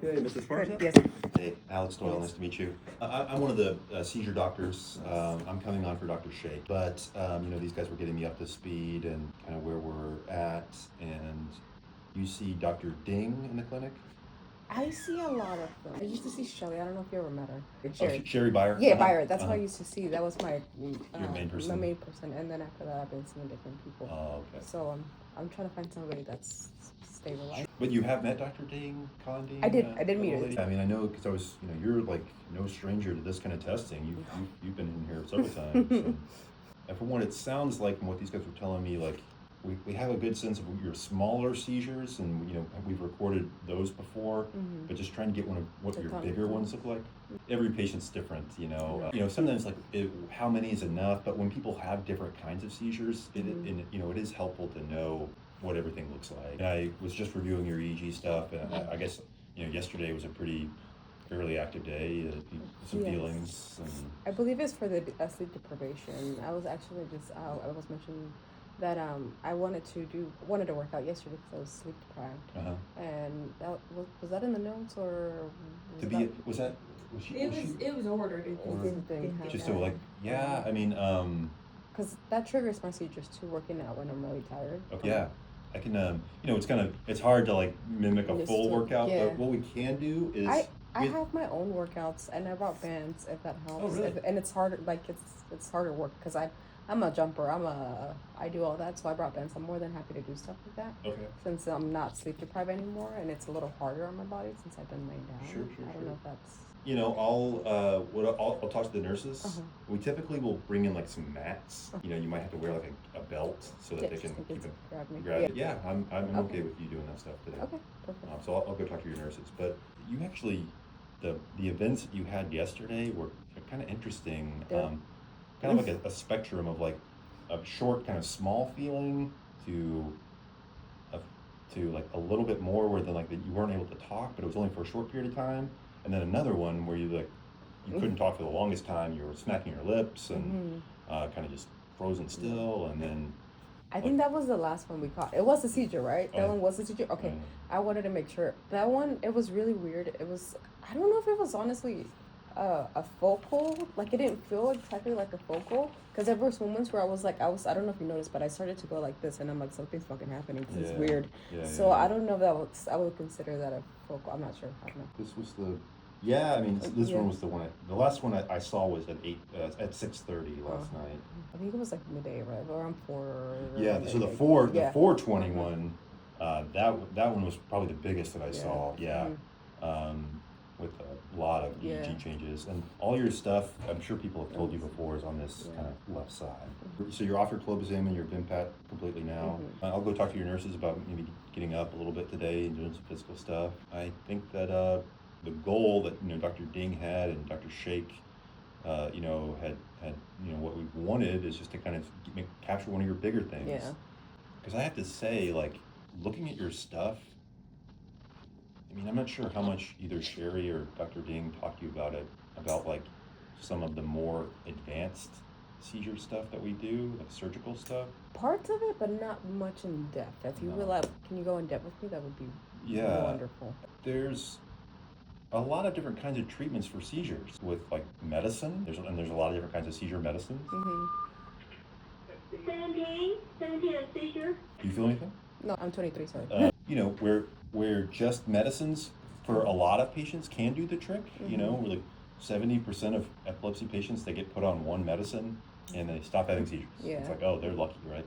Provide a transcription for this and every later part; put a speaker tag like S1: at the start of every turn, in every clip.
S1: Okay, Mrs. Sparta?
S2: Yes.
S1: Hey, Alex Doyle, nice to meet you. I'm one of the seizure doctors. I'm coming on for Dr. Shake, but these guys were getting me up to speed and kind of where we're at. And you see Dr. Ding in the clinic?
S2: I see a lot of them. I used to see Shelly. I don't know if you ever met her.
S1: Sherry. Sherry Byer?
S2: Yeah, Byer. That's who I used to see. That was my
S1: Your main person?
S2: My main person. And then after that, I've been seeing different people.
S1: Oh, okay.
S2: So I'm trying to find somebody that's stabilized.
S1: But you have met Dr. Ding, Con Ding?
S2: I did meet her.
S1: I mean, I know because I was, you're like no stranger to this kind of testing. You've been in here several times. And from what it sounds like, and what these guys were telling me, like we have a good sense of your smaller seizures, and we've recorded those before. But just trying to get what your bigger ones look like. Every patient's different, Sometimes like how many is enough, but when people have different kinds of seizures, it is helpful to know what everything looks like. And I was just reviewing your EEG stuff, and I guess yesterday was a fairly active day. Some feelings. And
S2: I believe it's for the sleep deprivation. I was actually I was mentioning that I wanted to work out yesterday because I was sleep deprived. And that was that in the notes or
S1: was
S3: It was ordered.
S1: Just so I mean
S2: because that triggers my seizures too, working out when I'm really tired.
S1: Okay. Yeah. I can, it's hard to like mimic a full workout, but what we can do is
S2: I have my own workouts and I brought bands if that helps.
S1: Oh, really?
S2: And it's harder, like it's harder work because I'm a jumper. I do all that, so I brought bands. I'm more than happy to do stuff like that.
S1: Okay.
S2: Since I'm not sleep deprived anymore, and it's a little harder on my body since I've been laying down.
S1: Sure.
S2: I don't know if that's.
S1: I'll talk to the nurses. We typically will bring in like some mats. You might have to wear like a belt so that they can keep it. Grab it. Yeah, I'm okay with you doing that stuff today.
S2: Okay, perfect.
S1: So I'll go talk to your nurses. But you actually, the events that you had yesterday were kind of interesting. Kind of like a spectrum of like a short kind of small feeling to like a little bit more where then like that you weren't able to talk, but it was only for a short period of time. And then another one where you couldn't talk for the longest time. You were smacking your lips and kind of just frozen still. And then
S2: I think that was the last one we caught. It was a seizure, right? That one was a seizure. Okay, I wanted to make sure that one. It was really weird. It was. I don't know if it was honestly a focal. Like it didn't feel exactly like a focal. Because there were moments where I don't know if you noticed, but I started to go like this, and I'm like, something's fucking happening. Because it's weird. So I don't know if I would consider that a focal. I'm not sure. I don't know.
S1: This was this one was the one. The last one I saw was at 6:30 last night.
S2: I think it was like midday, right? Around 4.
S1: Yeah. So the 4:21. That one was probably the biggest that I saw. Yeah. With a lot of EEG changes, and all your stuff, I'm sure people have told you before, is on this kind of left side. So you're off your clobazam and your Vimpat completely now. I'll go talk to your nurses about maybe getting up a little bit today and doing some physical stuff. I think that the goal that Dr. Ding had and Dr. Shake, had what we wanted is just to kind of capture one of your bigger things.
S2: Yeah.
S1: Because I have to say, like, looking at your stuff, I mean, I'm not sure how much either Sherry or Dr. Ding talked to you about like some of the more advanced seizure stuff that we do, like surgical stuff.
S2: Parts of it, but not much in depth. If you can you go in depth with me? That would be wonderful.
S1: There's a lot of different kinds of treatments for seizures with like medicine. There's a lot of different kinds of seizure medicines.
S3: 17 a seizure.
S1: Do you feel anything?
S2: No, I'm 23, sorry.
S1: Where just medicines for a lot of patients can do the trick. Where like 70% of epilepsy patients, they get put on one medicine and they stop having seizures.
S2: Yeah.
S1: It's like, oh, they're lucky, right?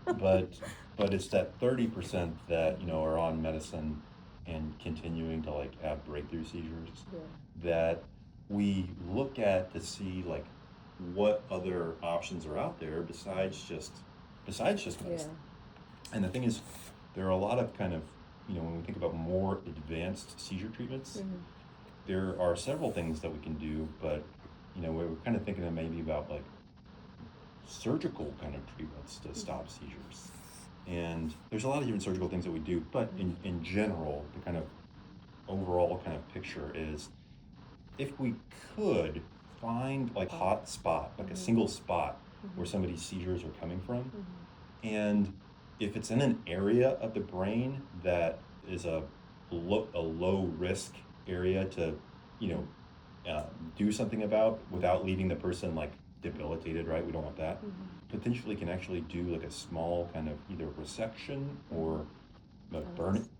S1: But it's that 30% that are on medicine and continuing to like have breakthrough seizures that we look at to see like what other options are out there besides just medicine. And the thing is, there are a lot of kind of, when we think about more advanced seizure treatments, there are several things that we can do, but, we're kind of thinking maybe about like surgical kind of treatments to stop seizures. And there's a lot of different surgical things that we do, but in general, the kind of overall kind of picture is if we could find like a hot spot, like a single spot where somebody's seizures are coming from, and if it's in an area of the brain that is a a low risk area to, you know, do something about without leaving the person like debilitated, right? We don't want that. Potentially can actually do like a small kind of either resection or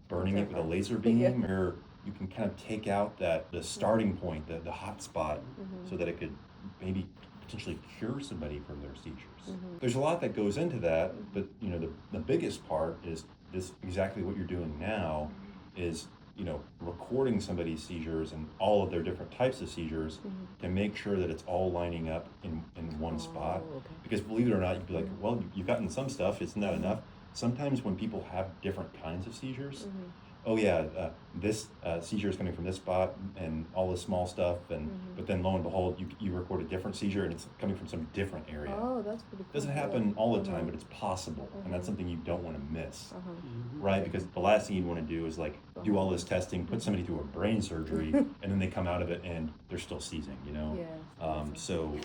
S1: burning it with a laser beam, or you can kind of take out the starting point, the hot spot, so that it could maybe potentially cure somebody from their seizures. There's a lot that goes into that, but you know, the biggest part is this exactly what you're doing now is, you know, recording somebody's seizures and all of their different types of seizures to make sure that it's all lining up in one spot. Because believe it or not, you'd be like, well, you've gotten some stuff, isn't that enough? Sometimes when people have different kinds of seizures, oh yeah, this seizure is coming from this spot and all this small stuff, and but then lo and behold, you record a different seizure and it's coming from some different area.
S2: Oh, that's pretty cool.
S1: Doesn't happen all the time, but it's possible, and that's something you don't want to miss, right? Because the last thing you want to do is like do all this testing, put somebody through a brain surgery, and then they come out of it and they're still seizing, you know?
S2: Yeah.
S1: So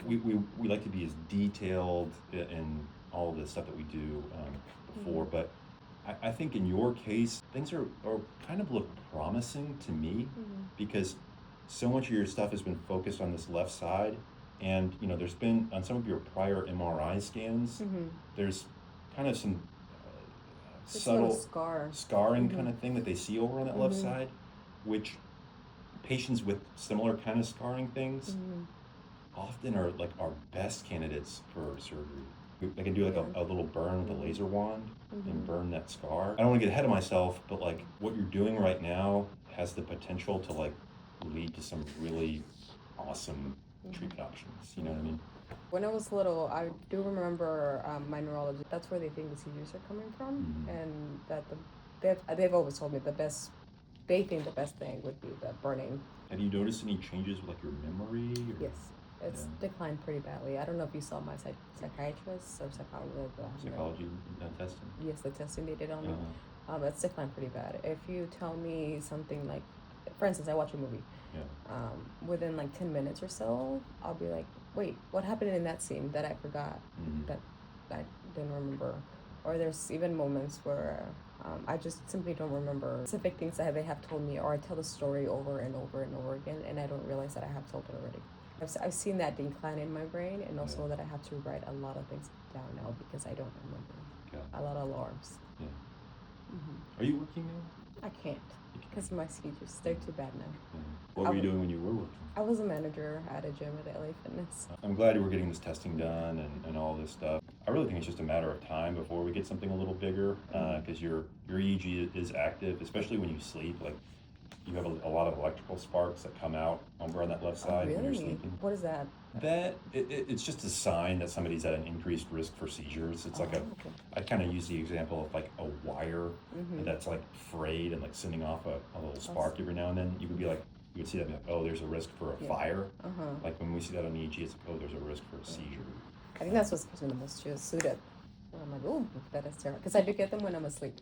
S1: we like to be as detailed in all of the stuff that we do before, but I think in your case, things are kind of look promising to me because so much of your stuff has been focused on this left side, and you know, there's been on some of your prior MRI scans, there's kind of some subtle scarring kind of thing that they see over on that left side, which patients with similar kind of scarring things often are like our best candidates for surgery. They can do like a little burn with a laser wand and burn that scar. I don't want to get ahead of myself, but like what you're doing right now has the potential to like lead to some really awesome treatment options. You know what I mean?
S2: When I was little, I do remember my neurologist. That's where they think the seizures are coming from, and that they've always told me they think the best thing would be the burning.
S1: Have you noticed any changes with like your memory? Or?
S2: Yes. It's declined pretty badly. I don't know if you saw my psychiatrist or
S1: psychology testing.
S2: Yes, the testing they did on me. It's declined pretty bad. If you tell me something like, for instance, I watch a movie. Within like 10 minutes or so, I'll be like, wait, what happened in that scene that I forgot, that I didn't remember? Or there's even moments where I just simply don't remember specific things that they have told me, or I tell the story over and over and over again, and I don't realize that I have told it already. I've seen that decline in my brain, and also that I have to write a lot of things down now because I don't remember. A lot of alarms.
S1: Are you working now?
S2: I can't because of my seizures. They're too bad now.
S1: What were you doing when you were working?
S2: I was a manager at a gym at LA Fitness.
S1: I'm glad you were getting this testing done and all this stuff. I really think it's just a matter of time before we get something a little bigger because your EEG is active, especially when you sleep. Like, you have a lot of electrical sparks that come out over on that left side when you're sleeping.
S2: What is that?
S1: It's just a sign that somebody's at an increased risk for seizures. It's like I kind of use the example of like a wire that's like frayed and like sending off a little spark every now and then. You would see that and be like, oh, there's a risk for a fire. Like when we see that on EEG, it's like, oh, there's a risk for a seizure.
S2: I think that's what scares me the most too, is SUDEP. I'm like, oh, that is terrible. Because I do get them when I'm asleep.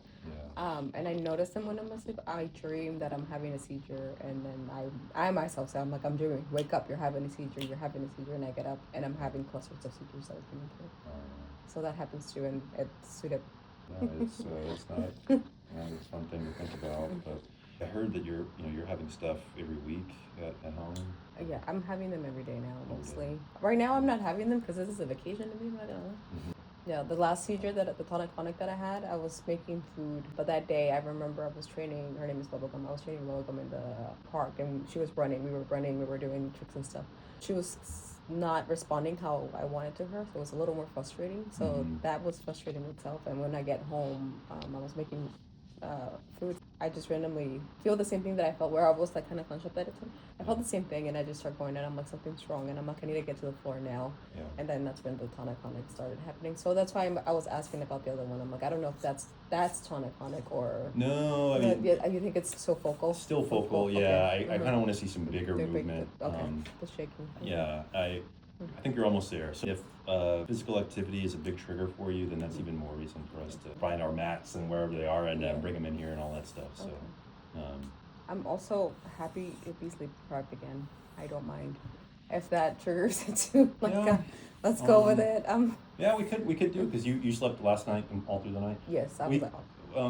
S2: And I notice them when I'm asleep. I dream that I'm having a seizure, and then I myself say, I'm like, I'm dreaming. Wake up, you're having a seizure, and I get up, and I'm having clusters of seizures that are coming through. So that happens too, and it's SUDEP.
S1: No, it's not it's a fun thing to think about, but I heard that you're having stuff every week at home.
S2: Yeah, I'm having them every day now, mostly. Right now, I'm not having them because this is a vacation to me, but yeah, the last seizure, the tonic that I had, I was making food. But that day, I remember I was training, her name is Bubblegum, I was training Bubblegum in the park, and she was running, we were doing tricks and stuff. She was not responding how I wanted to her, so it was a little more frustrating. So that was frustrating itself, and when I get home, I was making food. I just randomly feel the same thing that I felt where I was like kind of clenched up at it. I felt the same thing, and I just start going, and I'm like, something's wrong, and I'm like, I need to get to the floor now. And then that's when the tonic started happening. So that's why I was asking about the other one. I'm like, I don't know if that's tonic or
S1: no. I mean,
S2: you think it's so focal?
S1: Still focal, yeah. Okay. I kind of want to see some bigger movement.
S2: The shaking.
S1: Yeah, I think you're almost there. So if physical activity is a big trigger for you, then that's even more reason for us to find our mats and wherever they are and bring them in here and all that stuff. So,
S2: I'm also happy if you sleep deprived again. I don't mind if that triggers it too. Let's go with it.
S1: Yeah, we could do it because you slept last night and all through the night.
S2: Yes,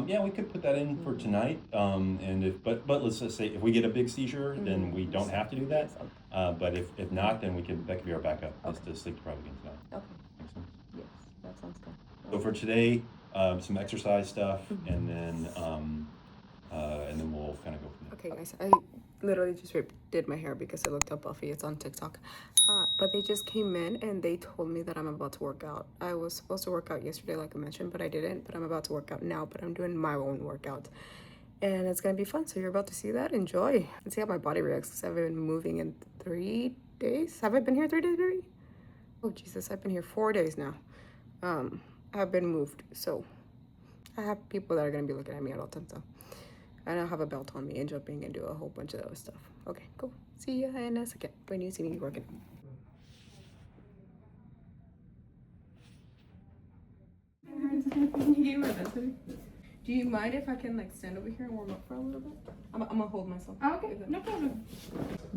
S1: yeah, we could put that in for tonight. And but let's just say if we get a big seizure, then we don't have to do that. But if not, then that could be our backup, is to sleep deprived again tonight.
S2: Okay.
S1: Makes sense?
S2: Yes, that sounds good.
S1: So for today, some exercise stuff, and then we'll kind of go from there.
S2: Okay, guys, I literally just did my hair because it looked up puffy. It's on TikTok. But they just came in and they told me that I'm about to work out. I was supposed to work out yesterday, like I mentioned, but I didn't. But I'm about to work out now, but I'm doing my own workout. And it's going to be fun. So you're about to see that. Enjoy. And see how my body reacts because I've been moving in 3 days. Have I been here 3 days, baby? Oh, Jesus. I've been here 4 days now. I've been moved. So I have people that are going to be looking at me at all times. So. And I'll have a belt on me and jumping and do a whole bunch of other stuff. Okay, cool. See ya in a second when you see me working. Do you mind if I can like stand over here and warm up for a little bit? I'm gonna hold myself.
S4: Oh, okay, no problem.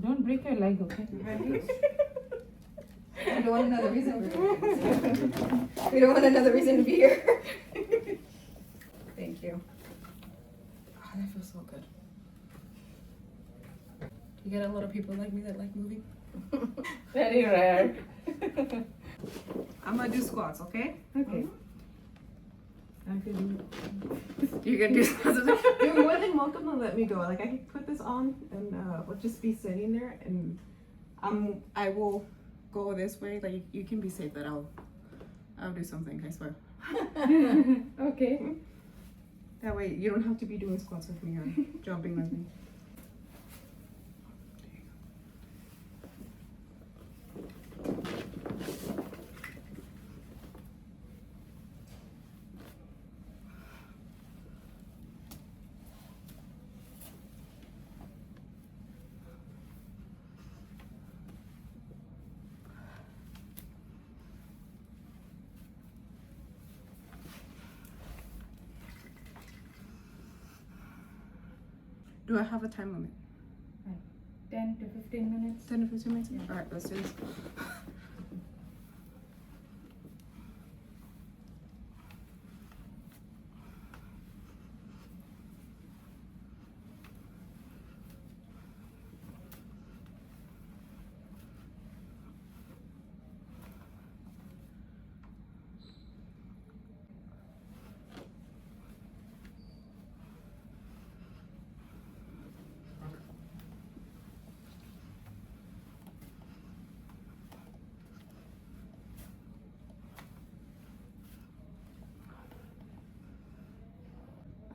S4: Don't break your leg, okay?
S2: We don't want another reason. We don't want another reason to be here. Thank you. Oh, that feels so good. You get a lot of people like me that like moving.
S4: Very rare.
S2: I'm gonna do squats, okay?
S4: Okay.
S2: You're gonna do squats. You're more than welcome to let me go. Like I can put this on and we'll just be sitting there, and I will go this way. Like you can be safe that I'll do something. I swear.
S4: Okay.
S2: That way you don't have to be doing squats with me or jumping with me. Do I have a time limit?
S4: 10 to 15 minutes.
S2: 10 to 15 minutes?
S4: Yeah.
S2: All right, let's do this.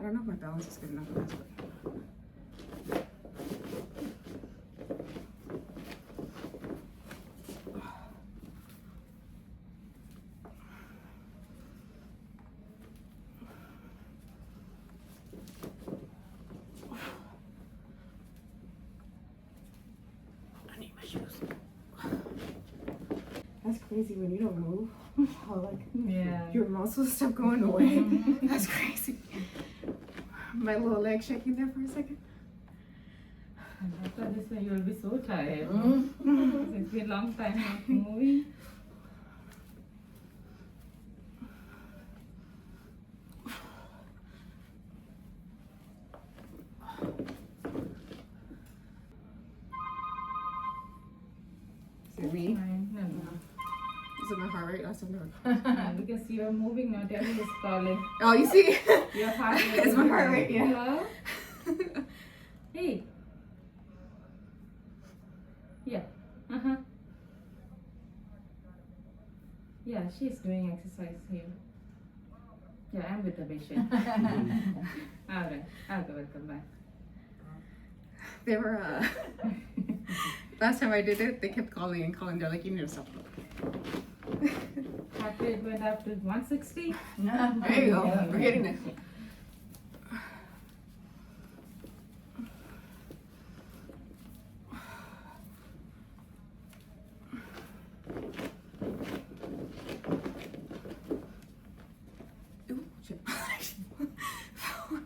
S2: I don't know if my balance is good enough for this, but... I need my shoes. That's crazy when you don't move. How like your muscles stop going away. That's crazy. My little leg shaking there for a second.
S4: After this one, you will be so tired. It's been a long time not moving.
S2: Is it me?
S4: No.
S2: Is it my heart rate? That's not
S4: Because you are moving, not everyone is calling.
S2: Oh, you see?
S4: Your heart rate
S2: It's my heart rate, yeah.
S4: Hello? Hey. Yeah. Uh-huh. Yeah, she's doing exercise here. Yeah, I'm with the patient. Alright, I'll go with them back.
S2: They were, last time I did it, they kept calling and calling. They're like, you need to stop.
S4: Heart rate went up to 160.
S2: There you go. We're getting it. Ooh, shit.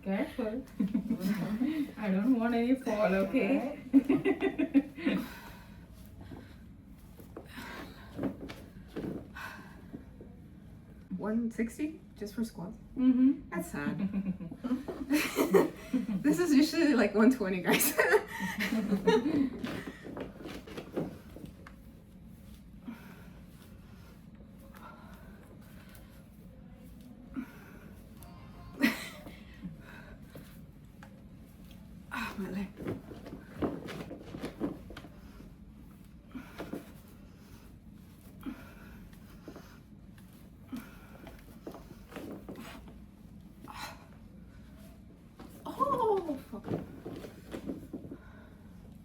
S4: Careful. I don't want any fall, okay?
S2: 160 just for squats.
S4: Mm-hmm.
S2: That's sad. This is usually like 120, guys. Oh, my leg. Oh, fuck.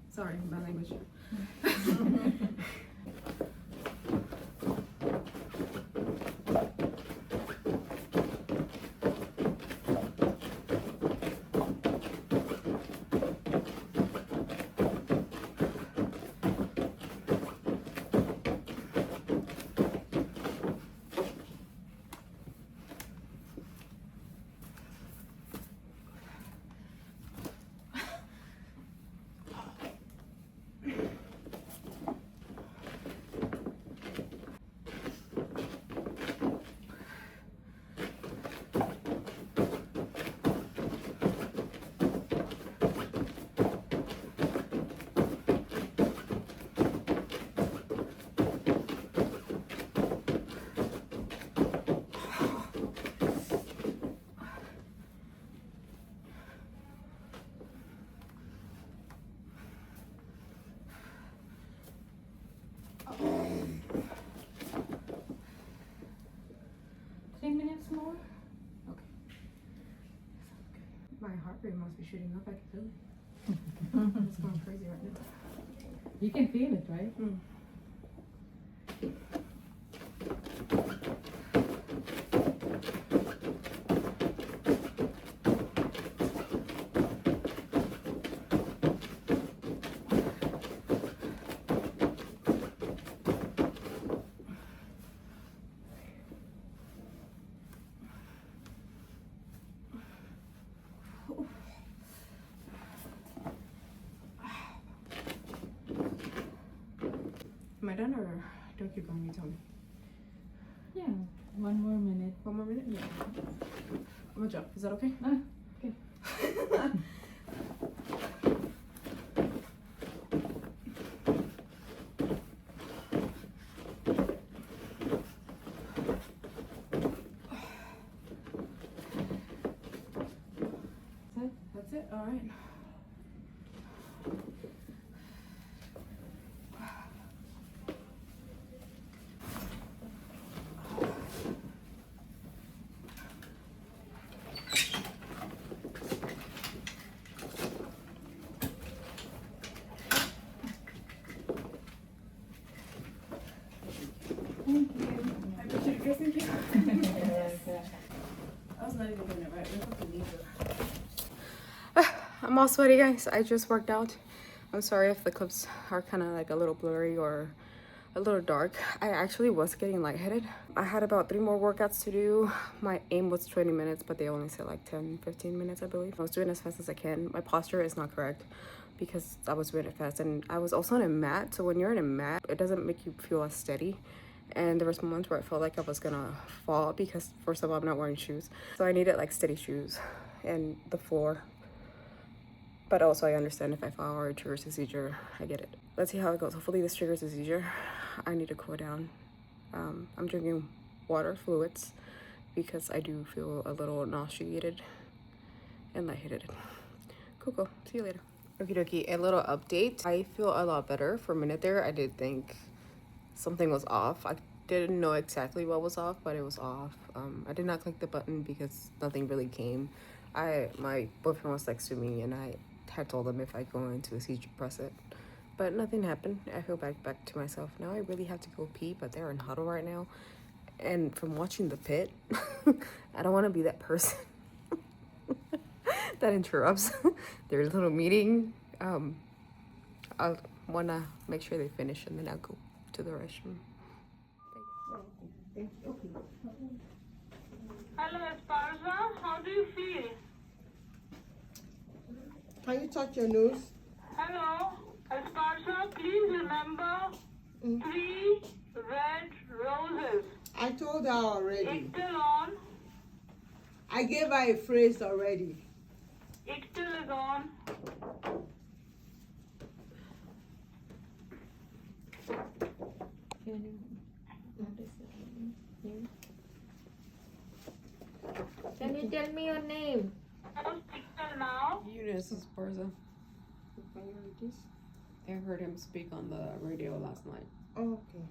S2: Sorry, my language. More? Okay. My heart rate must be shooting up. I can feel it. It's going crazy right now.
S4: You can feel it, right?
S2: Mm. Am I done or don't keep going? You tell me.
S4: Yeah. 1 more minute.
S2: 1 more minute? Yeah. I'm gonna jump. Is that okay?
S4: Okay.
S2: That's it? All right.
S4: Thank you.
S2: I appreciate it, guys. Thank you. I was not even doing it right. I'm all sweaty, guys. I just worked out. I'm sorry if the clips are kind of like a little blurry or a little dark. I actually was getting lightheaded. I had about 3 more workouts to do. My aim was 20 minutes, but they only said like 10-15 minutes, I believe. I was doing as fast as I can. My posture is not correct because I was doing it fast, and I was also on a mat. So when you're in a mat, it doesn't make you feel as steady. And there was moments where I felt like I was gonna fall because first of all, I'm not wearing shoes. So I needed like steady shoes and the floor. But also I understand if I fall or it triggers a seizure, I get it. Let's see how it goes. Hopefully this triggers a seizure. I need to cool down. I'm drinking water, fluids, because I do feel a little nauseated and lightheaded. Cool. See you later. Okie dokie, a little update. I feel a lot better. For a minute there, I did think something was off. I didn't know exactly what was off, but it was off. I did not click the button because nothing really came. My boyfriend was next to me and I had told him if I go into a seizure, press it. But nothing happened. I feel back to myself. Now I really have to go pee, but they're in huddle right now. And from watching The Pit, I don't want to be that person that interrupts their little meeting. I want to make sure they finish and then I'll go to the restroom.
S3: Hello, Esparza. How do you feel?
S5: Can you touch your nose?
S3: Hello, Esparza. Please remember 3 red roses.
S5: I I told her already.
S3: It's still on.
S5: I gave her a phrase already.
S3: It still is on.
S6: Can you tell me your name?
S3: No signal now.
S2: Eunice is person. I heard him speak on the radio last night.
S5: Oh, okay.